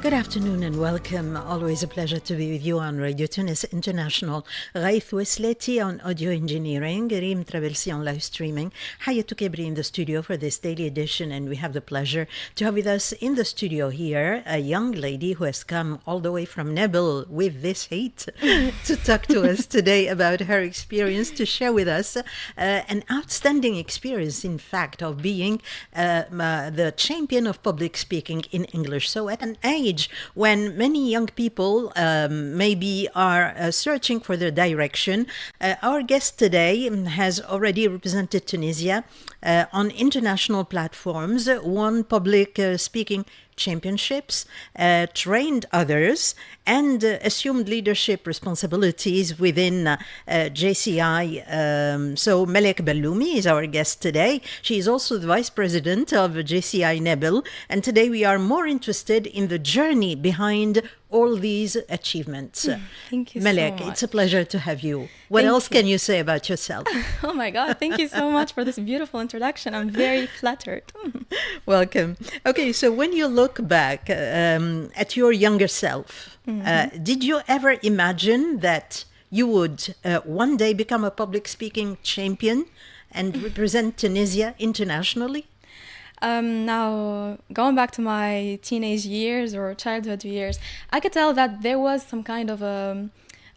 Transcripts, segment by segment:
Good afternoon and welcome. Always a pleasure to be with you on Radio Tunis International. Raith Wesleti on audio engineering, Rim Travelsi on live streaming, Hayet Toukabri in the studio for this daily edition, and we have the pleasure to have with us in the studio here a young lady who has come all the way from Nabeul with this heat to talk to us today about her experience, to share with us an outstanding experience, in fact, of being the champion of public speaking in English. So at an age when many young people maybe are searching for their direction, our guest today has already represented Tunisia on international platforms, won public speaking championships, trained others, and assumed leadership responsibilities within JCI. So Melek Belloumi is our guest today. She is also the Vice-President of JCI Nabeul, and today we are more interested in the journey behind all these achievements. Thank you Melek, so much. it's a pleasure to have you. What else can you say about yourself? Oh my God, thank you so much for this beautiful introduction. I'm very flattered. Welcome. Okay, so when you look back at your younger self, did you ever imagine that you would one day become a public speaking champion and represent Tunisia internationally? Now, going back to my teenage years or childhood years, I could tell that there was some kind of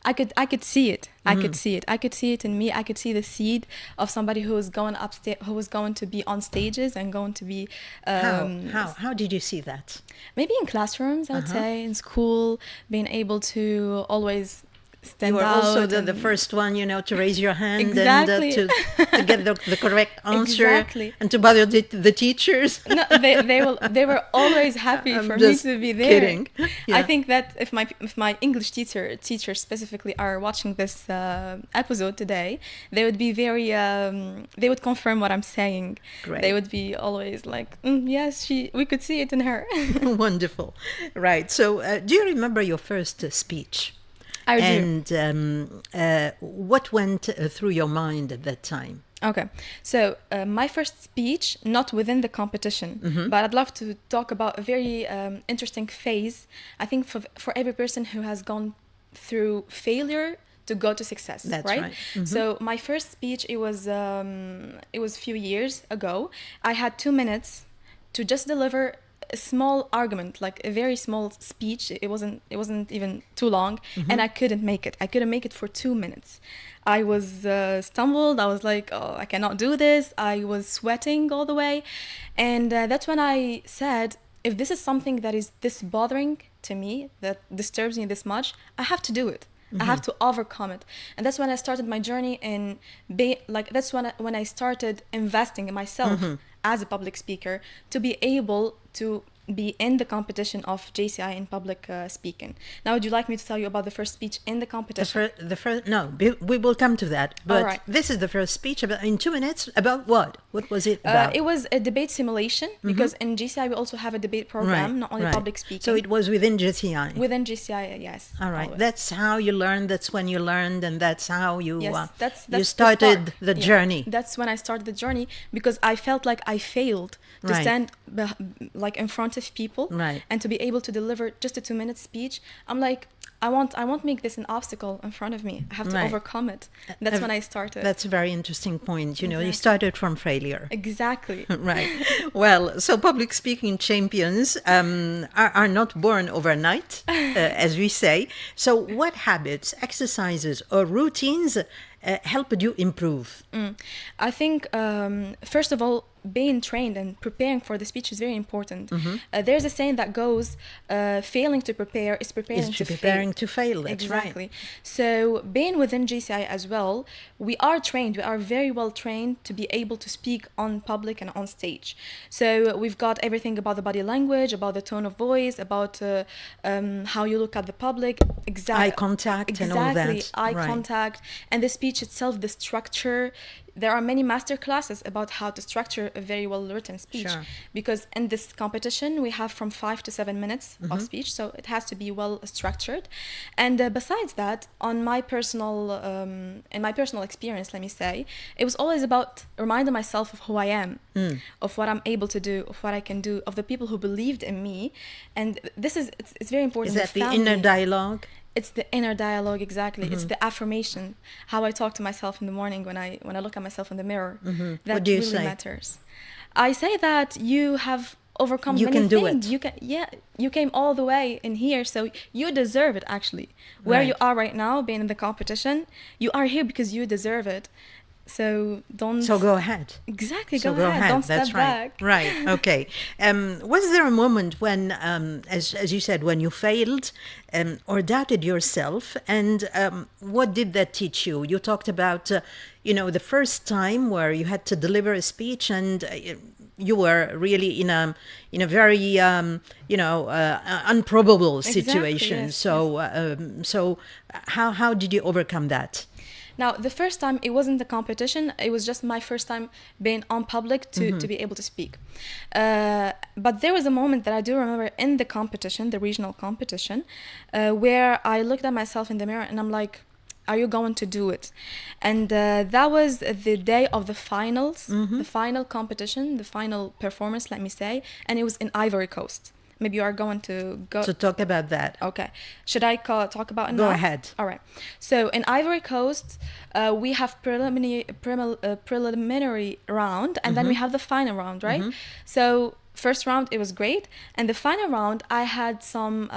I could see it. I could see it. I could see it in me. I could see the seed of somebody who was going who was going to be on stages and going to be. How did you see that? Maybe in classrooms, I would say, in school, being able to always stand out. You were also the first one, to raise your hand Exactly. and to get the correct answer Exactly. and to bother the teachers. No, they were always happy for me just to be there. kidding. Yeah. I think that if my English teachers specifically are watching this episode today, they would be very they would confirm what I'm saying. Great. They would be always like, yes, we could see it in her. Wonderful. Right. So do you remember your first speech? I do. And what went through your mind at that time? Okay, so my first speech, not within the competition, but I'd love to talk about a very interesting phase, I think, for every person who has gone through failure to go to success. That's right? right. So my first speech, it was a few years ago. I had 2 minutes to just deliver a small argument, like a very small speech. It wasn't even too long, and I couldn't make it. I couldn't make it for 2 minutes. I was stumbled. I was like, oh, I cannot do this. I was sweating all the way, and that's when I said, if this is something that is this bothering to me, that disturbs me this much, I have to do it. I have to overcome it. And that's when I started my journey in that's when I started investing in myself as a public speaker to be able to be in the competition of JCI in public speaking. Now, would you like me to tell you about the first speech in the competition? We will come to that. But right. This is the first speech in 2 minutes about what? What was it about? It was a debate simulation, because in JCI we also have a debate program, not only public speaking. So it was within JCI? Within JCI, yes. All right. Always. That's how you learned. That's when you learned, and that's how you that's you started the Yeah, journey. That's when I started the journey, because I felt like I failed to stand in front of people and to be able to deliver just a 2-minute speech. I'm like, I won't make this an obstacle in front of me. I have to overcome it. That's when I started. That's a very interesting point. You started from failure. Exactly. Right. Well, so public speaking champions are not born overnight, as we say. So what habits, exercises, or routines helped you improve? I think, first of all, being trained and preparing for the speech is very important. There's a saying that goes, failing to prepare is preparing to fail. That's exactly. Right. So being within JCI as well, we are trained. We are very well trained to be able to speak on public and on stage. So we've got everything about the body language, about the tone of voice, about how you look at the public. Eye contact and all that. Eye contact. And the speech itself, the structure, there are many master classes about how to structure a very well written speech. Sure. Because in this competition we have from 5 to 7 minutes of speech, so it has to be well structured. And besides that, on my personal in my personal experience, let me say, it was always about reminding myself of who I am, of what I'm able to do, of what I can do, of the people who believed in me. And this is it's very important. Is that the inner dialogue? It's the inner dialogue, exactly. It's the affirmation, how I talk to myself in the morning when I look at myself in the mirror. That What do you really say? matters. I say that you have overcome You many can do things. it. You can, yeah. You came all the way in here, so you deserve it. Actually, where you Right. are right now, being in the competition, you are here because you deserve it. So don't. So go ahead. Exactly. So go ahead. Don't step That's right. back. Right. Okay. Was there a moment when, as you said, when you failed or doubted yourself, and what did that teach you? You talked about, the first time where you had to deliver a speech, and you were really in a very improbable situation. Yes, So how did you overcome that? Now, the first time, it wasn't a competition. It was just my first time being on public to be able to speak. But there was a moment that I do remember in the competition, the regional competition, where I looked at myself in the mirror and I'm like, are you going to do it? And that was the day of the finals, the final competition, the final performance, let me say. And it was in Ivory Coast. Maybe you are going to go... So talk about that. Okay. Should I talk about it now? Go ahead. All right. So in Ivory Coast, we have preliminary round, and then we have the final round, right? So first round, it was great. And the final round, I had some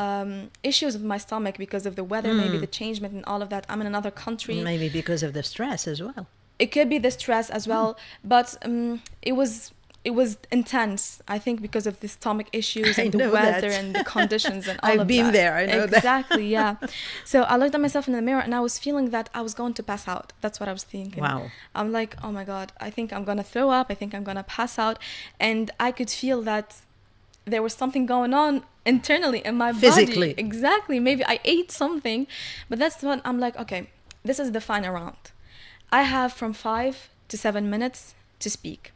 issues with my stomach because of the weather, maybe the changement and all of that. I'm in another country. Maybe because of the stress as well. It could be the stress as well, but it was intense, I think, because of the stomach issues and the weather and the conditions and all of that. I've been there, I know that. Exactly, yeah. So I looked at myself in the mirror and I was feeling that I was going to pass out. That's what I was thinking. Wow. I'm like, oh my God, I think I'm going to throw up. I think I'm going to pass out. And I could feel that there was something going on internally in my Physically. body. Exactly. Maybe I ate something. But that's when I'm like, okay, this is the final round. I have from 5 to 7 minutes to speak.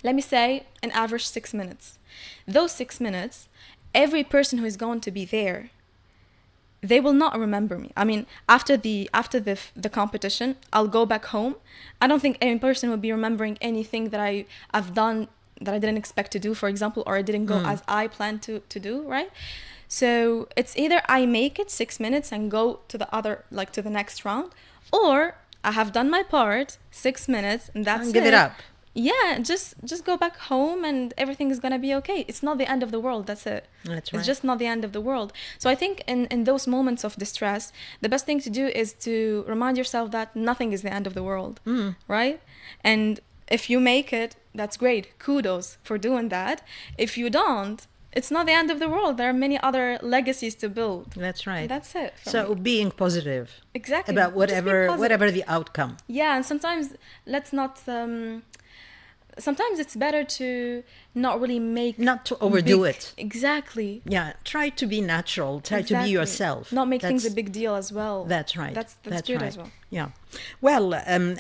Let me say an average 6 minutes. Those 6 minutes, every person who is going to be there, they will not remember me. I mean, after the competition, I'll go back home. I don't think any person will be remembering anything that I've done that I didn't expect to do, for example, or I didn't go as I planned to do, right? So it's either I make it 6 minutes and go to the other, like to the next round, or I have done my part, 6 minutes, and that's Give it up. Yeah, just go back home and everything is gonna be okay. It's not the end of the world. That's it. That's right. It's just not the end of the world. So I think in those moments of distress, the best thing to do is to remind yourself that nothing is the end of the world, right? And if you make it, that's great. Kudos for doing that. If you don't, it's not the end of the world. There are many other legacies to build. That's right. And that's it. So being positive. Exactly. About Just be positive. whatever the outcome. Yeah, and sometimes let's not... sometimes it's better to not really make... Not to overdo it. Exactly. Yeah, try to be natural. Try to be yourself. Not make things a big deal as well. That's right. That's good right. as well. Yeah. Well,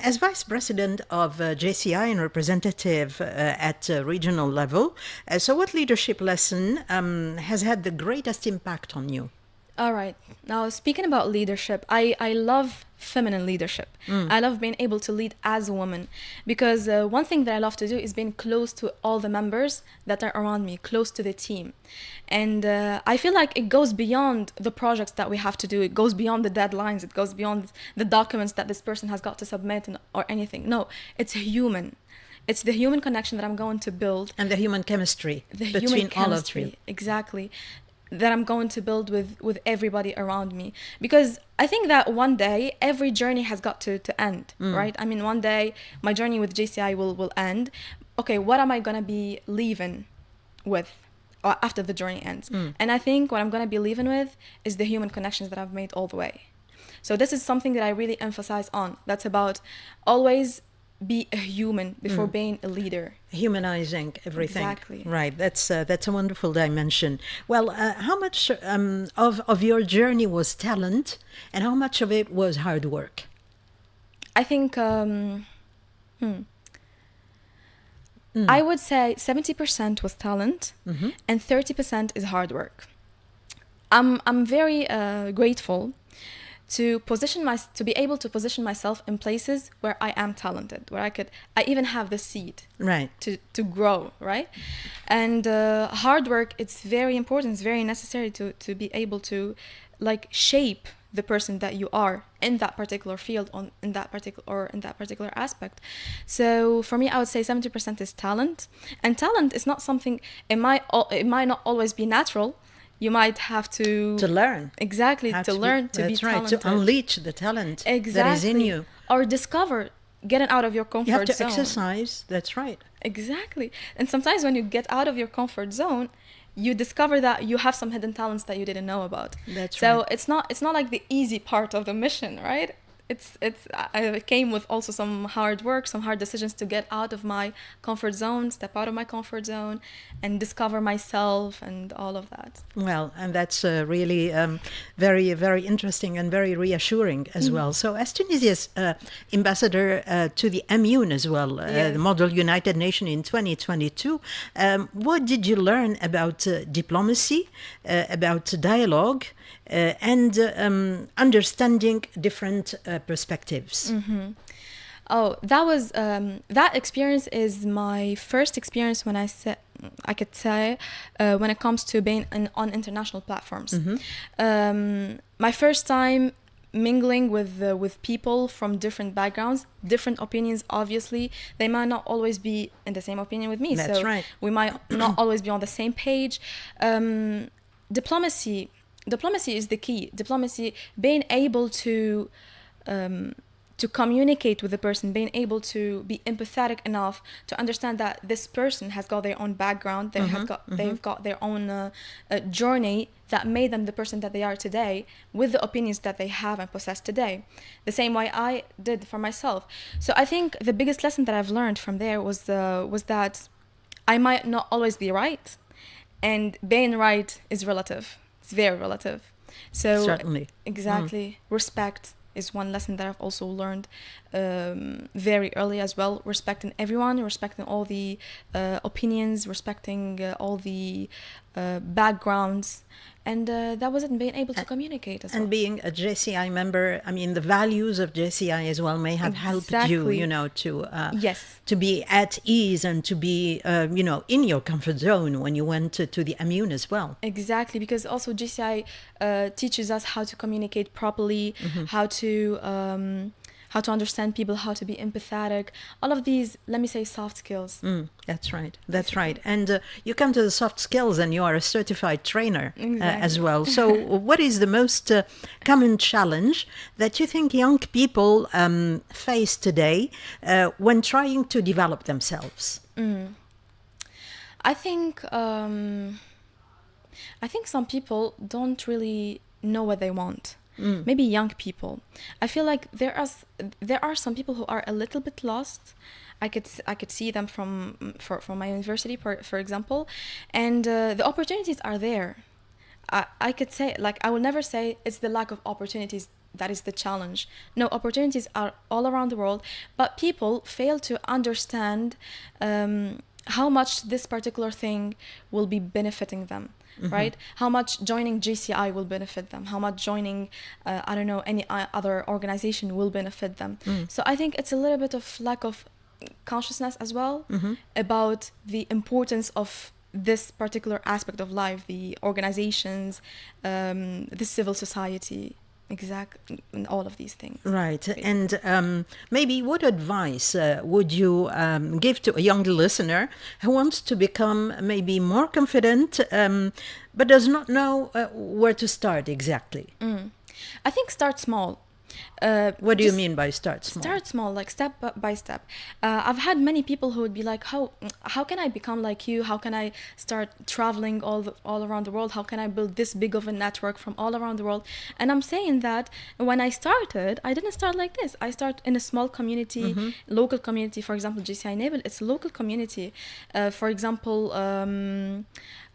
as Vice President of JCI and representative at regional level, so what leadership lesson has had the greatest impact on you? All right. Now, speaking about leadership, I love feminine leadership. I love being able to lead as a woman, because one thing that I love to do is being close to all the members that are around me, close to the team. And I feel like it goes beyond the projects that we have to do. It goes beyond the deadlines. It goes beyond the documents that this person has got to submit or anything. No, it's human. It's the human connection that I'm going to build. And the human chemistry between all of you. Exactly. That I'm going to build with everybody around me. Because I think that one day, every journey has got to end, right? I mean, one day, my journey with JCI will end. Okay, what am I going to be leaving with after the journey ends? And I think what I'm going to be leaving with is the human connections that I've made all the way. So this is something that I really emphasize on. That's about always be a human before being a leader. Humanizing everything. Exactly. Right. That's a wonderful dimension. Well, how much of your journey was talent, and how much of it was hard work? I think I would say 70% was talent and 30% is hard work. I'm very grateful to be able to position myself in places where I am talented, where I even have the seed Right. to grow, right? And hard work, it's very important, it's very necessary to be able to like shape the person that you are in that particular field, in that particular aspect. So for me, I would say 70% is talent, and talent is not something. It might not always be natural. You might have to learn. Exactly, to learn to be that's right, talented. to unleash the talent Exactly. that is in you. Or discover, getting out of your comfort zone. You have to exercise, that's right. Exactly. And sometimes when you get out of your comfort zone, you discover that you have some hidden talents that you didn't know about. That's so right. It's not like the easy part of the mission, right? It came with also some hard work, some hard decisions to get out of my comfort zone, step out of my comfort zone, and discover myself and all of that. Well, and that's really very, very interesting and very reassuring as well. So as Tunisia's ambassador to the Immune as well, Yes. the Model United Nations in 2022, what did you learn about diplomacy, about dialogue, and understanding different perspectives? Oh, that was that experience is my first experience when I could say when it comes to being on international platforms. My first time mingling with people from different backgrounds, different opinions. Obviously, they might not always be in the same opinion with me. That's so right. We might not always be on the same page. Diplomacy is the key. Diplomacy, being able to communicate with the person, being able to be empathetic enough to understand that this person has got their own background, they've got their own journey that made them the person that they are today, with the opinions that they have and possess today, the same way I did for myself. So I think the biggest lesson that I've learned from there was that I might not always be right, and being right is relative. It's very relative. So Certainly. Exactly. Respect is one lesson that I've also learned very early as well. Respecting everyone, respecting all the opinions, respecting all the backgrounds. And that was it, being able to communicate as well. And being a JCI member, I mean, the values of JCI as well may have helped you, Exactly. you know, to Yes. to be at ease and to be, you know, in your comfort zone when you went to the Immune as well. Exactly, because also JCI teaches us how to communicate properly, how to understand people, how to be empathetic, all of these, let me say, soft skills. That's right. That's right. And you come to the soft skills and you are a certified trainer as well. So what is the most common challenge that you think young people face today when trying to develop themselves? I think some people don't really know what they want. Maybe young people. I feel like there are some people who are a little bit lost. I could see them from my university, for example, and the opportunities are there. I could say, like, I will never say it's the lack of opportunities that is the challenge. No, opportunities are all around the world, but people fail to understand how much this particular thing will be benefiting them. Right? How much joining JCI will benefit them? How much joining, I don't know, any other organization will benefit them? So I think it's a little bit of lack of consciousness as well about the importance of this particular aspect of life, the organizations, the civil society. And all of these things. Right. And maybe what advice would you give to a young listener who wants to become maybe more confident but does not know where to start exactly? I think start small. What do you mean by start small? Start small, like step by step. I've had many people who would be like, how can I become like you? How can I start traveling all around the world? How can I build this big of a network from all around the world? And I'm saying that when I started, I didn't start like this. I start in a small community, local community. For example, JCI Nabeul, it's a local community. For example,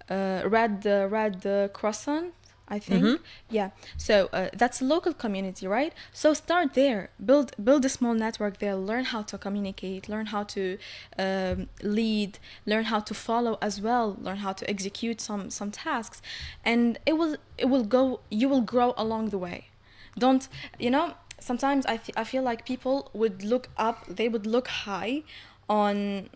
Red Croissant. I think. Yeah. So that's a local community, right? So start there. Build a small network there. Learn how to communicate. Learn how to lead. Learn how to follow as well. Learn how to execute some tasks, and it will go. You will grow along the way. Don't, you know? Sometimes I feel like people would look up. They would look high on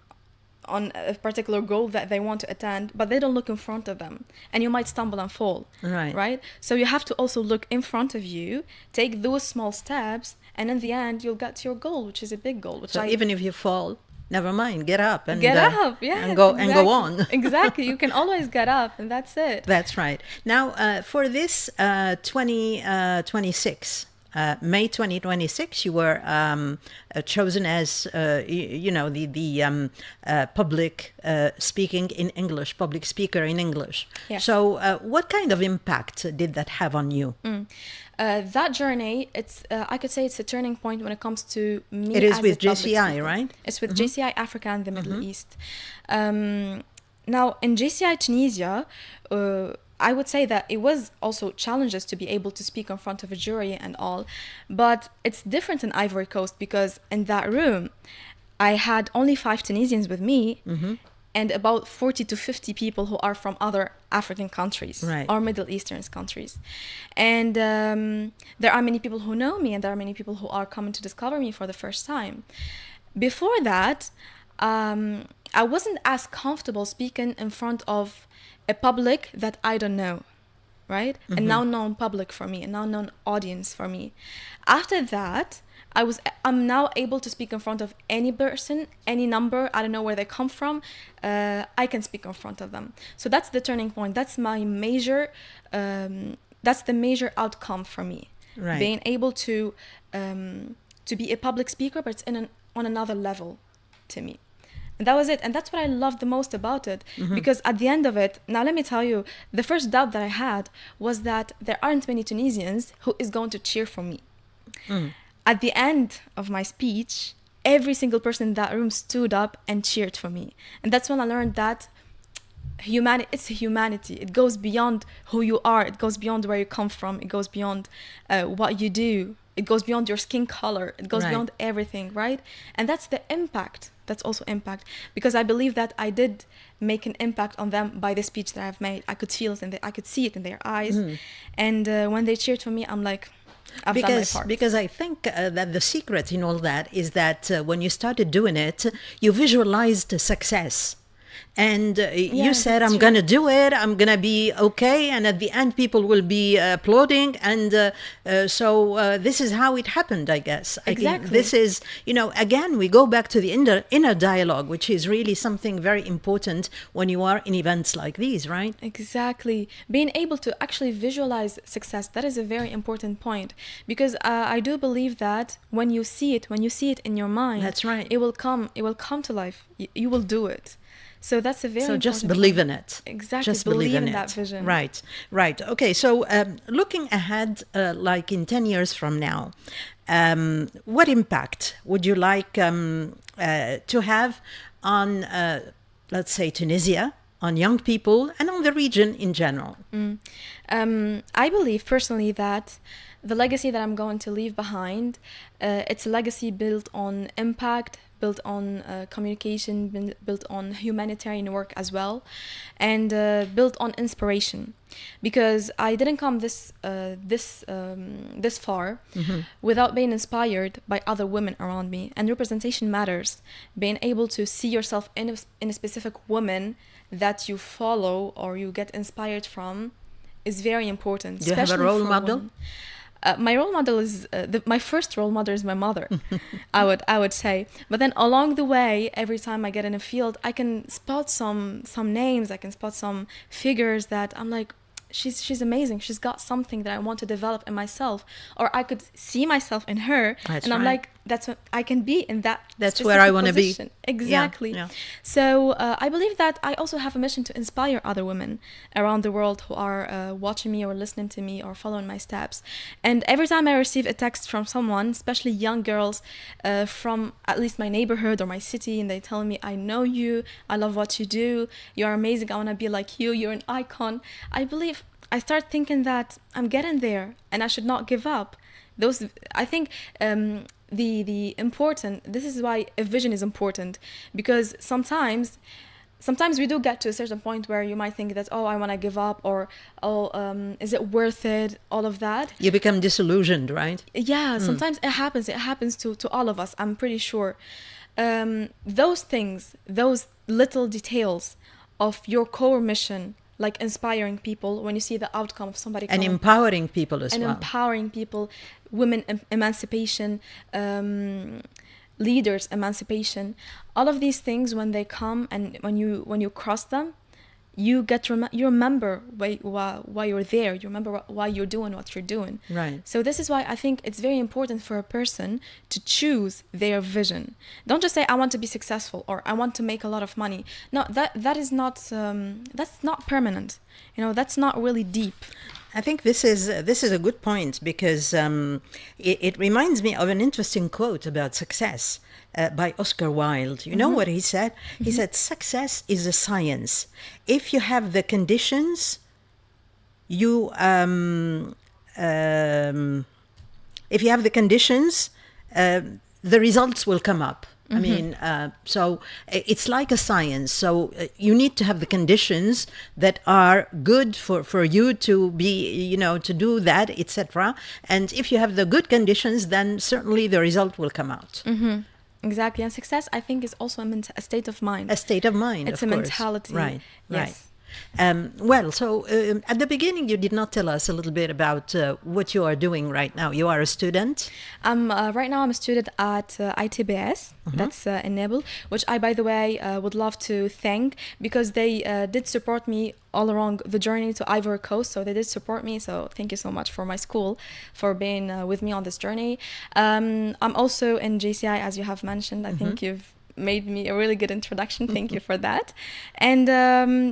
a particular goal that they want to attain, but they don't look in front of them, and you might stumble and fall. Right. So you have to also look in front of you, take those small steps, and in the end you'll get to your goal, which is a big goal. Which so even if you fall, never mind, get up and yeah, and go on. Exactly. You can always get up, and that's it. That's right. Now for this 2026 May 2026, you were chosen as, the public speaking in English, public speaker in English. Yes. So what kind of impact did that have on you? That journey, I could say it's a turning point when it comes to me. It is as with a public JCI, speaker. right? It's with JCI Africa and the Middle East. Now, in JCI Tunisia, I would say that it was also challenges to be able to speak in front of a jury and all, but it's different in Ivory Coast because in that room, I had only 5 Tunisians with me and about 40 to 50 people who are from other African countries or Middle Eastern countries. And there are many people who know me, and there are many people who are coming to discover me for the first time. Before that, I wasn't as comfortable speaking in front of a public that I don't know, right? A now known public for me, a now known audience for me. After that, I'm now able to speak in front of any person, any number. I don't know where they come from. I can speak in front of them. So that's the turning point. That's my major. That's the major outcome for me. Right. Being able to be a public speaker, but it's on another level to me. And that was it. And that's what I loved the most about it. Because at the end of it, now let me tell you, the first doubt that I had was that there aren't many Tunisians who is going to cheer for me. At the end of my speech, every single person in that room stood up and cheered for me. And that's when I learned that it's humanity. It goes beyond who you are. It goes beyond where you come from. It goes beyond what you do. It goes beyond your skin color. It goes beyond everything, right? And that's the impact. That's also impact. Because I believe that I did make an impact on them by the speech that I've made. I could feel it, I could see it in their eyes. And when they cheered for me, I'm like, I've done my part. Because I think that the secret in all that is that when you started doing it, you visualized success. And you said, I'm going to do it, I'm going to be okay. And at the end, people will be applauding. And so this is how it happened, I guess. Exactly. I think this is, again, we go back to the inner dialogue, which is really something very important when you are in events like these, right? Exactly. Being able to actually visualize success, that is a very important point. Because I do believe that when you see it in your mind, that's right. It will come to life. You will do it. So that's a very So just important believe point. in it. Exactly. Just believe in it. that vision. Right. Okay. So looking ahead, like in 10 years from now, what impact would you like to have on, let's say, Tunisia, on young people, and on the region in general? I believe personally that the legacy that I'm going to leave behind, it's a legacy built on impact, built on communication, built on humanitarian work as well, and built on inspiration. Because I didn't come this far without being inspired by other women around me. And representation matters. Being able to see yourself in a specific woman that you follow or you get inspired from is very important. Do you have a role model? My role model is my first role model is my mother. I would say. But then along the way, every time I get in a field, I can spot some names. I can spot some figures that I'm like, she's amazing. She's got something that I want to develop in myself, or I could see myself in her. That's and I'm right. like, that's what I can be in that. That's where I want to be. Exactly. Yeah. So I believe that I also have a mission to inspire other women around the world who are watching me or listening to me or following my steps. And every time I receive a text from someone, especially young girls from at least my neighborhood or my city, and they tell me, I know you, I love what you do, you're amazing, I want to be like you, you're an icon. I believe I start thinking that I'm getting there and I should not give up. I think the important, this is why a vision is important, because sometimes we do get to a certain point where you might think that, oh, I want to give up, or is it worth it, all of that. You become disillusioned, right? Yeah, sometimes it happens to all of us, I'm pretty sure. Those things, those little details of your core mission, like inspiring people when you see the outcome of somebody and empowering people as well. And empowering people, women emancipation, leaders emancipation, all of these things, when they come and when you cross them, you remember why you're there. You remember why you're doing what you're doing. Right. So this is why I think it's very important for a person to choose their vision. Don't just say, I want to be successful, or I want to make a lot of money. No, that is not that's not permanent. That's not really deep. I think this is a good point, because it reminds me of an interesting quote about success by Oscar Wilde. You know what he said? He said, success is a science. If you have the conditions, if you have the conditions, the results will come up. I mean, so it's like a science. So you need to have the conditions that are good for you to be, to do that, etc. And if you have the good conditions, then certainly the result will come out. Exactly. And success, I think, is also a state of mind. A state of mind, It's of a course. mentality. Right, Yes. right. So at the beginning, you did not tell us a little bit about what you are doing right now. You are a student. Right now, I'm a student at ITBS, that's in Nabeul, which I, by the way, would love to thank, because they did support me all along the journey to Ivory Coast. So they did support me. So thank you so much for my school for being with me on this journey. I'm also in JCI, as you have mentioned. I think you've made me a really good introduction. Thank you for that. And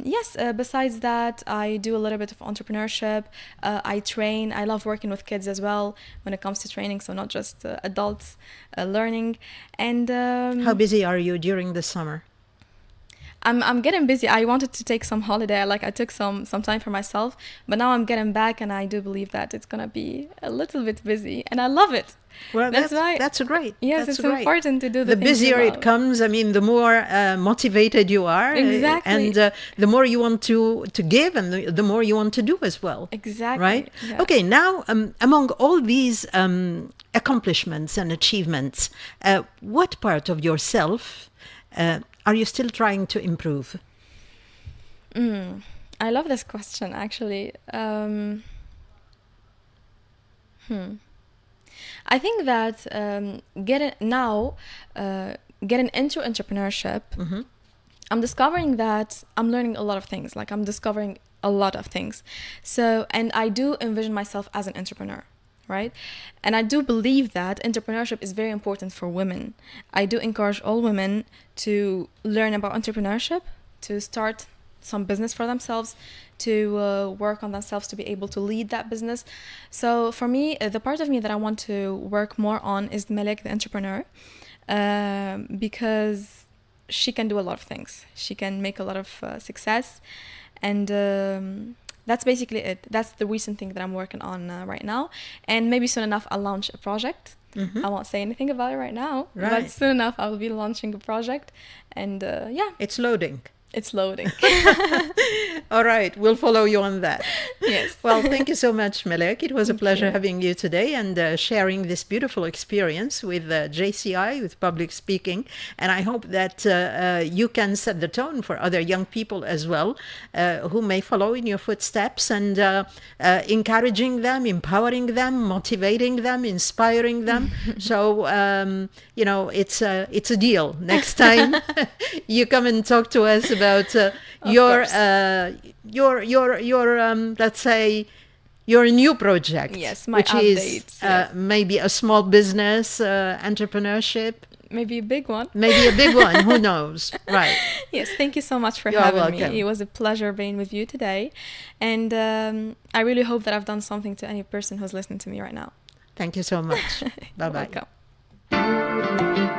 yes, besides that, I do a little bit of entrepreneurship. I train. I love working with kids as well when it comes to training, so not just adults learning. And how busy are you during the summer? I'm getting busy. I wanted to take some holiday. I took some time for myself, but now I'm getting back, and I do believe that it's gonna be a little bit busy, and I love it. Well, that's great. Yes, that's it's great. important to do the things busier you it love. comes. I mean, the more motivated you are, Exactly. and the more you want to give, and the more you want to do as well. Exactly. Right. Yeah. Okay. Now, among all these accomplishments and achievements, what part of yourself are you still trying to improve? I love this question, actually. I think that getting into entrepreneurship, I'm discovering that I'm learning a lot of things. I'm discovering a lot of things. So, and I do envision myself as an entrepreneur, right? And I do believe that entrepreneurship is very important for women. I do encourage all women to learn about entrepreneurship, to start some business for themselves, to work on themselves, to be able to lead that business. So for me, the part of me that I want to work more on is Melek, the entrepreneur, because she can do a lot of things. She can make a lot of success, and that's basically it. That's the recent thing that I'm working on right now. And maybe soon enough, I'll launch a project. I won't say anything about it right now, but soon enough, I will be launching a project. And yeah. It's loading. It's loading. All right, we'll follow you on that. Yes. Well, thank you so much, Melek. It was a pleasure having you today and sharing this beautiful experience with JCI, with public speaking. And I hope that you can set the tone for other young people as well, who may follow in your footsteps, and encouraging them, empowering them, motivating them, inspiring them. So, it's a deal. Next time you come and talk to us about your let's say your new project, yes, my which updates, is maybe a small business, entrepreneurship, maybe a big one, who knows, right? Yes, thank you so much for You're having welcome. me. It was a pleasure being with you today, and I really hope that I've done something to any person who's listening to me right now. Thank you so much. Bye bye. Welcome.